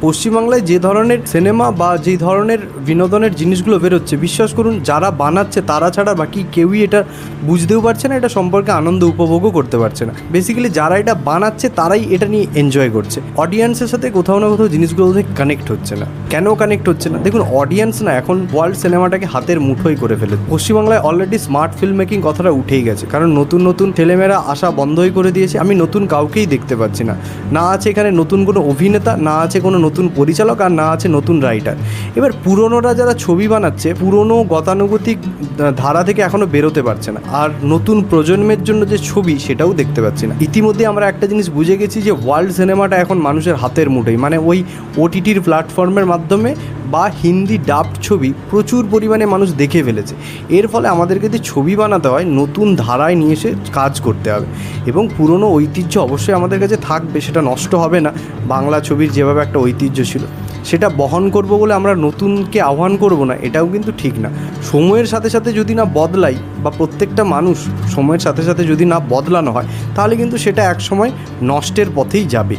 পশ্চিমবাংলায় যে ধরনের সিনেমা বা যে ধরনের বিনোদনের জিনিসগুলো বেরোচ্ছে, বিশ্বাস করুন যারা বানাচ্ছে তারা ছাড়া বাকি কেউই এটা বুঝতেও পারছে না, এটা সম্পর্কে আনন্দ উপভোগও করতে পারছে না। বেসিক্যালি যারা এটা বানাচ্ছে তারাই এটা নিয়ে এনজয় করছে, অডিয়েন্সের সাথে কোথাও না কোথাও জিনিসগুলো কানেক্ট হচ্ছে না। কেন কানেক্ট হচ্ছে না? দেখুন, অডিয়েন্স না এখন ওয়ার্ল্ড সিনেমাটাকে হাতের মুঠোই করে ফেলেছে। পশ্চিমবাংলায় অলরেডি স্মার্ট ফিল্ম মেকিং কথাটা উঠেই গেছে, কারণ নতুন নতুন ছেলেমেয়েরা আসা বন্ধই করে দিয়েছে। আমি নতুন কাউকেই দেখতে পাচ্ছি না, না আছে এখানে নতুন কোনো অভিনেতা, না আছে কোনো নতুন পরিচালক, আর না আছে নতুন রাইটার। এবার পুরনোরা যারা ছবি বানাচ্ছে পুরনো গতানুগতিক ধারা থেকে এখনও বেরোতে পারছে না, আর নতুন প্রজন্মের জন্য যে ছবি সেটাও দেখতে পাচ্ছি না। ইতিমধ্যে আমরা একটা জিনিস বুঝে গেছি যে ওয়ার্ল্ড সিনেমাটা এখন মানুষের হাতের মুঠোয়, মানে ওই ওটিটির প্ল্যাটফর্মের মাধ্যমে বা হিন্দি ডাবড ছবি প্রচুর পরিমাণে মানুষ দেখে ফেলেছে। এর ফলে আমাদেরকে যে ছবি বানাতে হয় নতুন ধারায় নিয়ে এসে কাজ করতে হবে, এবং পুরনো ঐতিহ্য অবশ্যই আমাদের কাছে থাকবে, সেটা নষ্ট হবে না। বাংলা ছবির যেভাবে একটা ঐতিহ্য ছিল সেটা বহন করব বলে আমরা নতুনকে আহ্বান করব না, এটাও কিন্তু ঠিক না। সময়ের সাথে সাথে যদি না বদলাই বা প্রত্যেকটা মানুষ সময়ের সাথে সাথে যদি না বদলানো হয়, তাহলে কিন্তু সেটা একসময় নষ্টের পথেই যাবে।